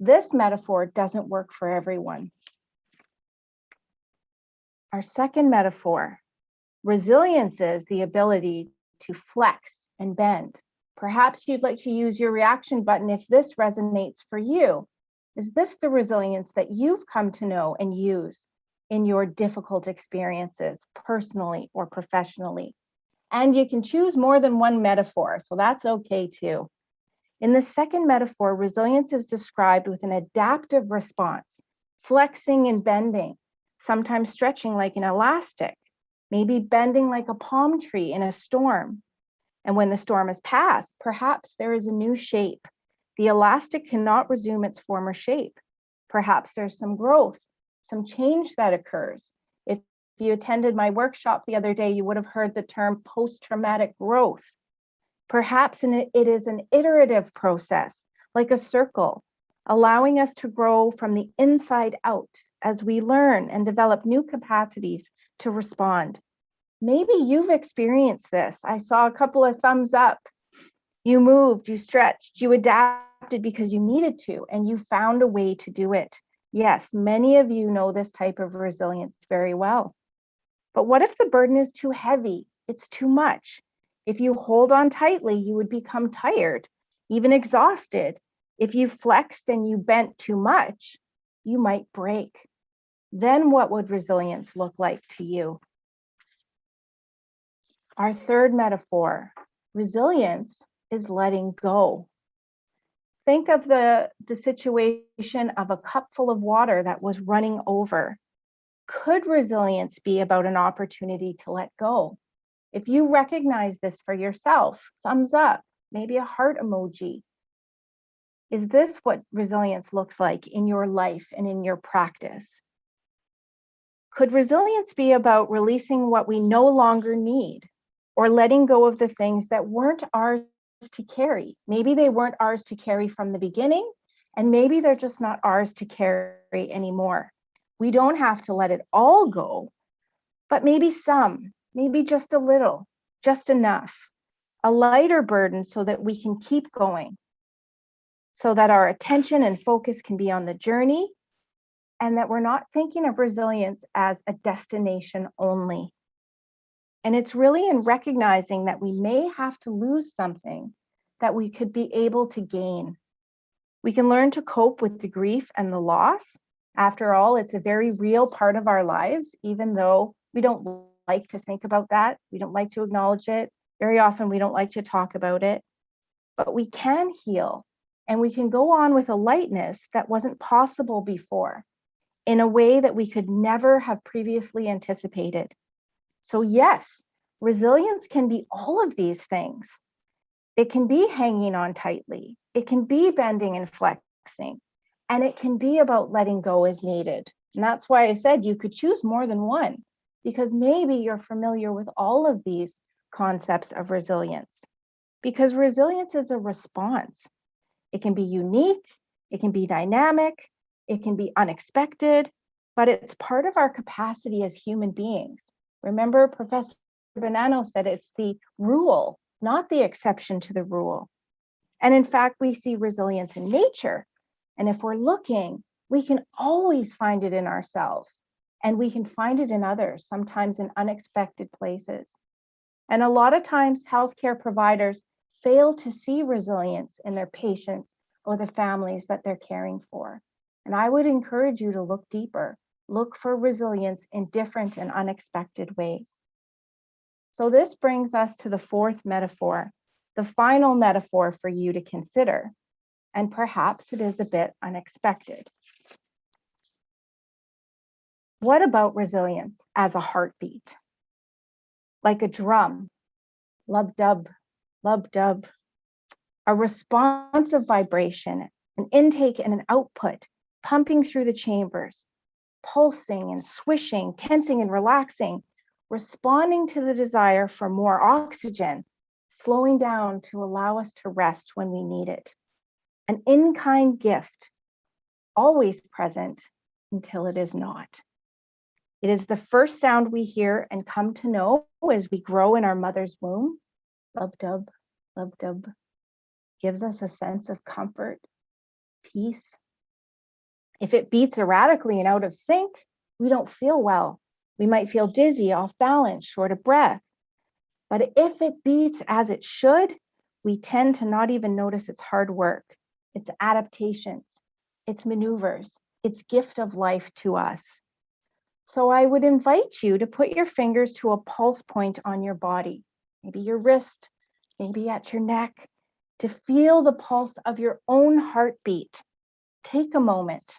This metaphor doesn't work for everyone. Our second metaphor, resilience is the ability to flex and bend. Perhaps you'd like to use your reaction button if this resonates for you. Is this the resilience that you've come to know and use in your difficult experiences, personally or professionally? And you can choose more than one metaphor, so that's okay too. In the second metaphor, resilience is described with an adaptive response, flexing and bending, sometimes stretching like an elastic, maybe bending like a palm tree in a storm. And when the storm has passed, perhaps there is a new shape. The elastic cannot resume its former shape. Perhaps there's some growth, some change that occurs. If you attended my workshop the other day, you would have heard the term post-traumatic growth. Perhaps it is an iterative process, like a circle, allowing us to grow from the inside out as we learn and develop new capacities to respond. Maybe you've experienced this. I saw a couple of thumbs up. You moved, you stretched, you adapted because you needed to, and you found a way to do it. Yes, many of you know this type of resilience very well. But what if the burden is too heavy? It's too much. If you hold on tightly, you would become tired, even exhausted. If you flexed and you bent too much, you might break. Then what would resilience look like to you? Our third metaphor, resilience is letting go. Think of the situation of a cup full of water that was running over. Could resilience be about an opportunity to let go? If you recognize this for yourself, thumbs up, maybe a heart emoji. Is this what resilience looks like in your life and in your practice? Could resilience be about releasing what we no longer need, or letting go of the things that weren't ours to carry? Maybe they weren't ours to carry from the beginning, and maybe they're just not ours to carry anymore. We don't have to let it all go, but maybe some, maybe just a little, just enough, a lighter burden so that we can keep going, so that our attention and focus can be on the journey, and that we're not thinking of resilience as a destination only. And it's really in recognizing that we may have to lose something that we could be able to gain. We can learn to cope with the grief and the loss. After all, it's a very real part of our lives, even though we don't like to think about that. We don't like to acknowledge it. Very often we don't like to talk about it. But we can heal, and we can go on with a lightness that wasn't possible before, in a way that we could never have previously anticipated. So yes, resilience can be all of these things. It can be hanging on tightly. It can be bending and flexing. And it can be about letting go as needed. And that's why I said you could choose more than one, because maybe you're familiar with all of these concepts of resilience. Because resilience is a response. It can be unique, it can be dynamic, it can be unexpected, but it's part of our capacity as human beings. Remember, Professor Bonanno said it's the rule not the exception to the rule. And in fact, we see resilience in nature. And if we're looking, we can always find it in ourselves, and we can find it in others, sometimes in unexpected places. And a lot of times, healthcare providers fail to see resilience in their patients or the families that they're caring for. And I would encourage you to look deeper, look for resilience in different and unexpected ways. So this brings us to the fourth metaphor, the final metaphor for you to consider. And perhaps it is a bit unexpected. What about resilience as a heartbeat? Like a drum, lub-dub, lub-dub, a responsive vibration, an intake and an output, pumping through the chambers, pulsing and swishing, tensing and relaxing, responding to the desire for more oxygen, slowing down to allow us to rest when we need it. An in-kind gift, always present until it is not. It is the first sound we hear and come to know as we grow in our mother's womb. Lub-dub, lub-dub, gives us a sense of comfort, peace. If it beats erratically and out of sync, we don't feel well. We might feel dizzy, off balance, short of breath. But if it beats as it should, we tend to not even notice its hard work, its adaptations, its maneuvers, its gift of life to us. So I would invite you to put your fingers to a pulse point on your body, maybe your wrist, maybe at your neck, to feel the pulse of your own heartbeat. Take a moment.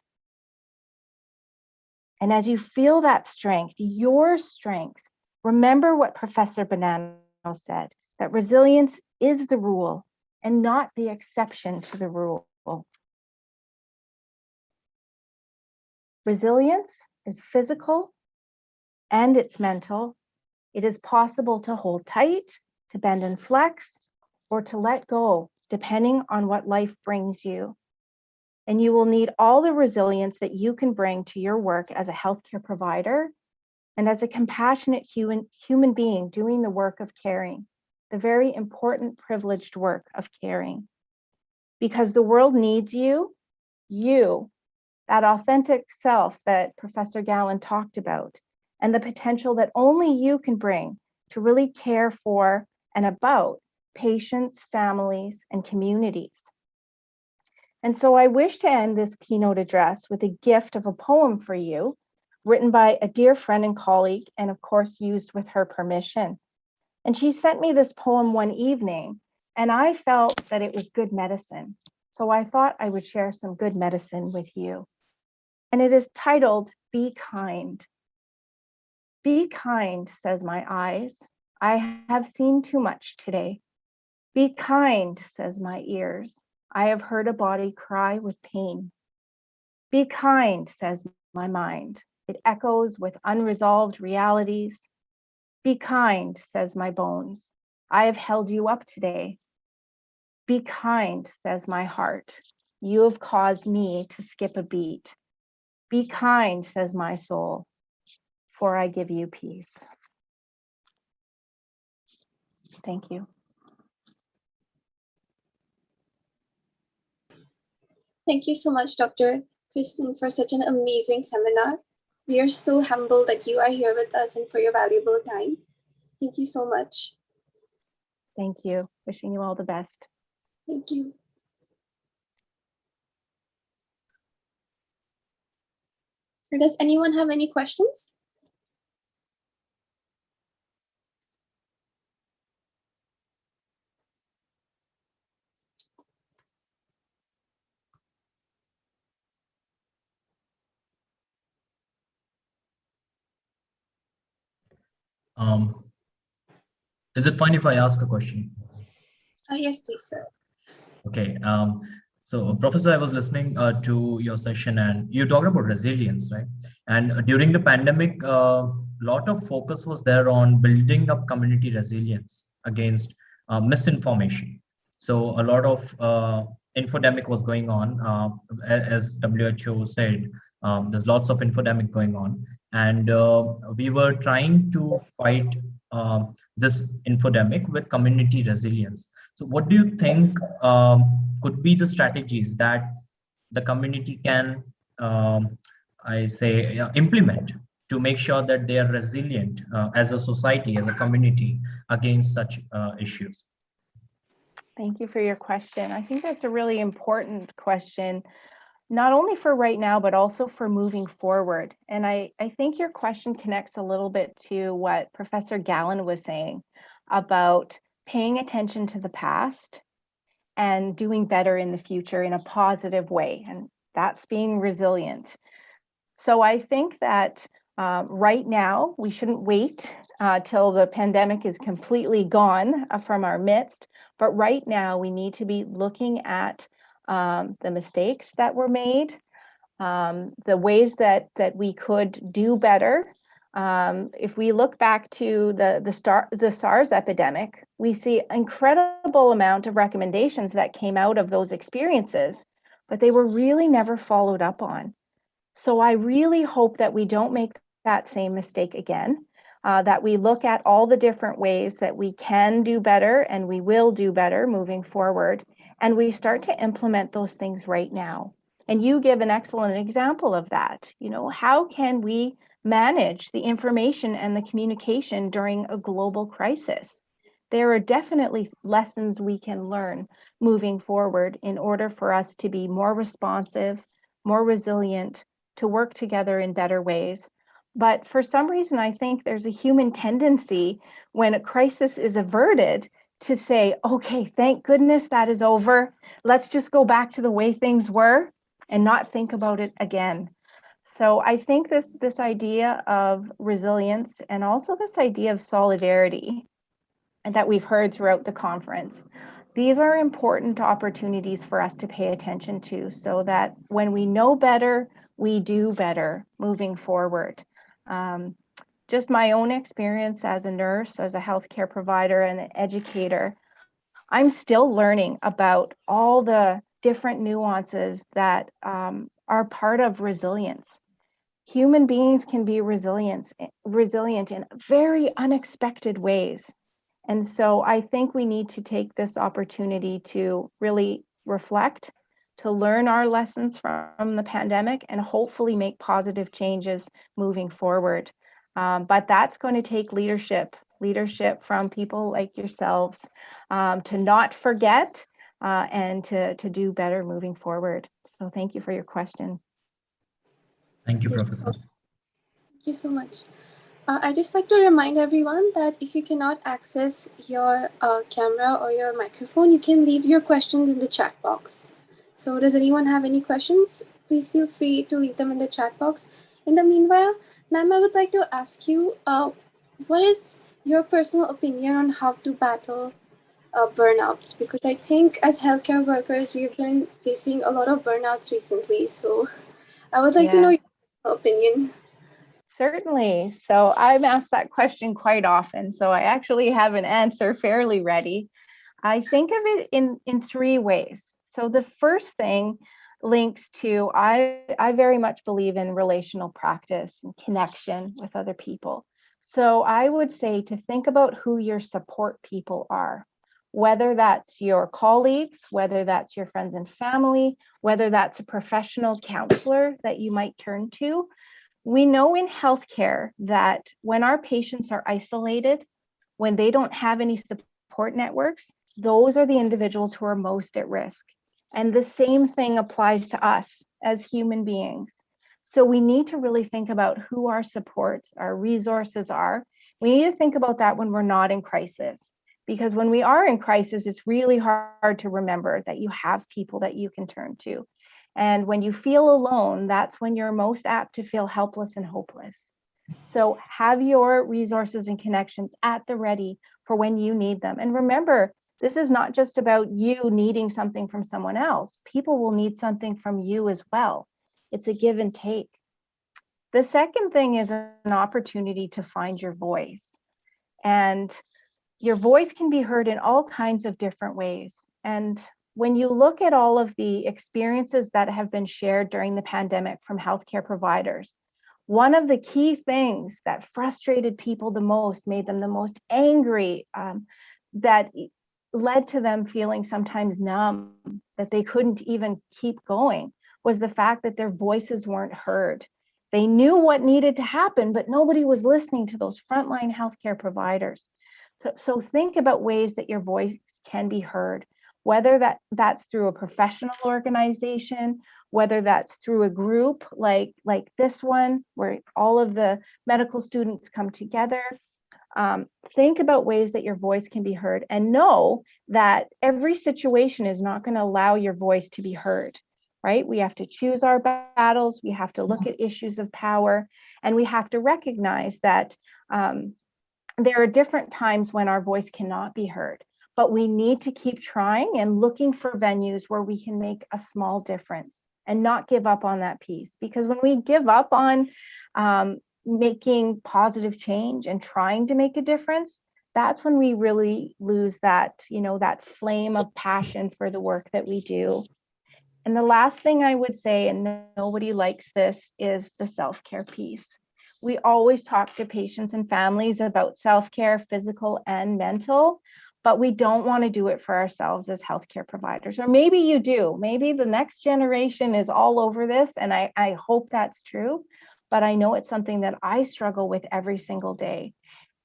And as you feel that strength, your strength, remember what Professor Bonanno said, that resilience is the rule and not the exception to the rule. Resilience is physical and it's mental. It is possible to hold tight, to bend and flex, or to let go, depending on what life brings you. And you will need all the resilience that you can bring to your work as a healthcare provider and as a compassionate human being doing the work of caring, the very important privileged work of caring. Because the world needs you, that authentic self that Professor Gallen talked about, and the potential that only you can bring to really care for and about patients, families, and communities. And so I wish to end this keynote address with a gift of a poem for you, written by a dear friend and colleague, and of course used with her permission. And she sent me this poem one evening, and I felt that it was good medicine. So I thought I would share some good medicine with you. And it is titled, Be Kind. Be kind, says my eyes. I have seen too much today. Be kind, says my ears. I have heard a body cry with pain. Be kind, says my mind. It echoes with unresolved realities. Be kind, says my bones. I have held you up today. Be kind, says my heart. You have caused me to skip a beat. Be kind, says my soul, for I give you peace. Thank you. Thank you so much, Dr. Kristen, for such an amazing seminar. We are so humbled that you are here with us and for your valuable time. Thank you so much. Thank you. Wishing you all the best. Thank you. Or does anyone have any questions? Is it fine if I ask a question? Yes, please, sir. Okay. So, Professor, I was listening to your session, and you talked about resilience, right? And during the pandemic, a lot of focus was there on building up community resilience against misinformation. So, a lot of infodemic was going on, as WHO said. There's lots of infodemic going on, and we were trying to fight this infodemic with community resilience. So what do you think could be the strategies that the community can, implement to make sure that they are resilient as a society, as a community against such issues? Thank you for your question. I think that's a really important question, not only for right now, but also for moving forward. And I think your question connects a little bit to what Professor Gallen was saying about paying attention to the past and doing better in the future in a positive way. And that's being resilient. So I think that right now, we shouldn't wait till the pandemic is completely gone from our midst. But right now, we need to be looking at the mistakes that were made, the ways that we could do better. If we look back to the SARS epidemic, we see an incredible amount of recommendations that came out of those experiences, but they were really never followed up on. So I really hope that we don't make that same mistake again, that we look at all the different ways that we can do better and we will do better moving forward, and we start to implement those things right now. And you give an excellent example of that. You know, how can we manage the information and the communication during a global crisis? There are definitely lessons we can learn moving forward in order for us to be more responsive, more resilient, to work together in better ways. But for some reason, I think there's a human tendency when a crisis is averted to say, okay, thank goodness that is over. Let's just go back to the way things were and not think about it again. So I think this idea of resilience and also this idea of solidarity and that we've heard throughout the conference, these are important opportunities for us to pay attention to so that when we know better, we do better moving forward. Just my own experience as a nurse, as a healthcare provider and an educator, I'm still learning about all the different nuances that are part of resilience. Human beings can be resilient in very unexpected ways. And so I think we need to take this opportunity to really reflect, to learn our lessons from the pandemic, and hopefully make positive changes moving forward. But that's going to take leadership from people like yourselves to not forget and to do better moving forward. So thank you for your question. Thank you, Professor. Thank you so much. I'd just like to remind everyone that if you cannot access your camera or your microphone, you can leave your questions in the chat box. So does anyone have any questions? Please feel free to leave them in the chat box. In the meanwhile, ma'am, I would like to ask you, what is your personal opinion on how to battle burnouts? Because I think as healthcare workers, we've been facing a lot of burnouts recently. So I would like to know your opinion. Certainly. So I'm asked that question quite often. So I actually have an answer fairly ready. I think of it in three ways. So the first thing links to, I very much believe in relational practice and connection with other people. So I would say to think about who your support people are, whether that's your colleagues, whether that's your friends and family, whether that's a professional counselor that you might turn to. We know in healthcare that when our patients are isolated, when they don't have any support networks, those are the individuals who are most at risk. And the same thing applies to us as human beings. So we need to really think about who our supports, our resources are. We need to think about that when we're not in crisis, because when we are in crisis, it's really hard to remember that you have people that you can turn to. And when you feel alone, that's when you're most apt to feel helpless and hopeless. So have your resources and connections at the ready for when you need them. And remember, this is not just about you needing something from someone else. People will need something from you as well. It's a give and take. The second thing is an opportunity to find your voice. And your voice can be heard in all kinds of different ways. And when you look at all of the experiences that have been shared during the pandemic from healthcare providers, One of the key things that frustrated people the most, made them the most angry, that led to them feeling sometimes numb, that they couldn't even keep going, was the fact that their voices weren't heard. They knew what needed to happen, but nobody was listening to those frontline healthcare providers. So think about ways that your voice can be heard, whether that's through a professional organization, whether that's through a group like this one, where all of the medical students come together. Think about ways that your voice can be heard, and know that every situation is not going to allow your voice to be heard, right? We have to choose our battles. We have to look at issues of power, and we have to recognize that there are different times when our voice cannot be heard, but we need to keep trying and looking for venues where we can make a small difference and not give up on that piece. Because when we give up on making positive change and trying to make a difference, that's when we really lose that, that flame of passion for the work that we do. And the last thing I would say, and nobody likes this, is the self-care piece. We always talk to patients and families about self-care, physical and mental, but we don't want to do it for ourselves as healthcare providers. Or maybe you do. Maybe the next generation is all over this, and I hope that's true. But I know it's something that I struggle with every single day.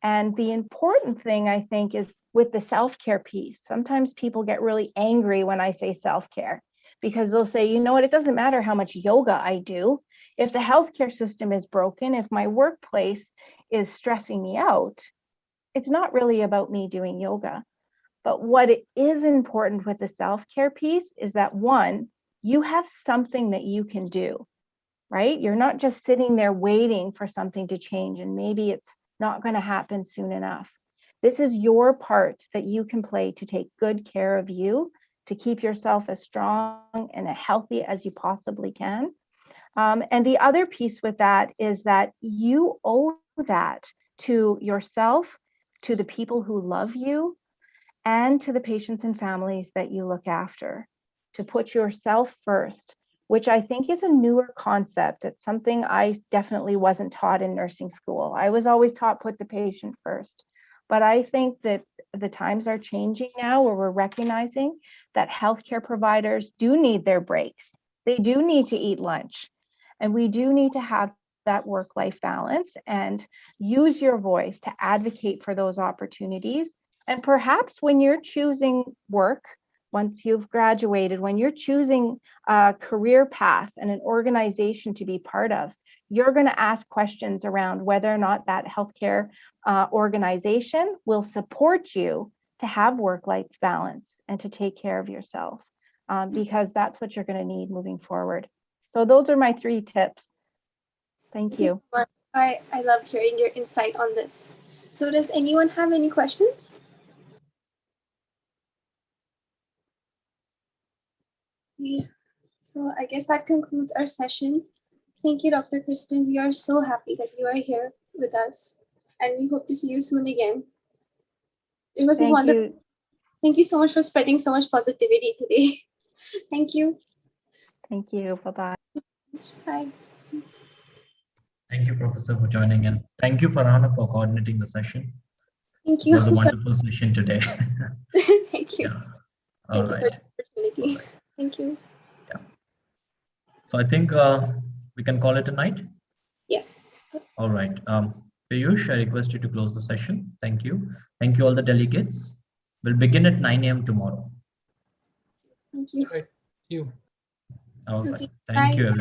And the important thing, I think, is with the self-care piece. Sometimes people get really angry when I say self-care, because they'll say, you know what, it doesn't matter how much yoga I do. If the healthcare system is broken, if my workplace is stressing me out, it's not really about me doing yoga. But what it is important with the self-care piece is that, one, you have something that you can do, right? You're not just sitting there waiting for something to change, and maybe it's not going to happen soon enough. This is your part that you can play to take good care of you, to keep yourself as strong and as healthy as you possibly can. And the other piece with that is that you owe that to yourself, to the people who love you, and to the patients and families that you look after, to put yourself first, which I think is a newer concept. It's something I definitely wasn't taught in nursing school. I was always taught put the patient first. But I think that the times are changing now, where we're recognizing that healthcare providers do need their breaks. They do need to eat lunch. And we do need to have that work-life balance and use your voice to advocate for those opportunities. And perhaps when you're choosing work, once you've graduated, when you're choosing a career path and an organization to be part of, you're going to ask questions around whether or not that healthcare organization will support you to have work-life balance and to take care of yourself, because that's what you're going to need moving forward. So those are my 3 tips. Thank you. So much. I loved hearing your insight on this. So does anyone have any questions? Yeah. So I guess that concludes our session. Thank you, Dr. Kristen. We are so happy that you are here with us, and we hope to see you soon again. It was wonderful. Thank you so much for spreading so much positivity today. Thank you. Thank you. Bye-bye. Bye. Thank you, Professor, for joining in. Thank you, Farhana, for coordinating the session. Thank you. It was a wonderful session today. Thank you. Yeah. Thank you All for the opportunity. right. Thank you. Yeah. So I think we can call it a night. Yes. All right. Piyush, I request you to close the session. Thank you. Thank you, all the delegates. We'll begin at 9 a.m. tomorrow. Thank you. Right. You. All right. Okay. Thank Bye. you, everyone.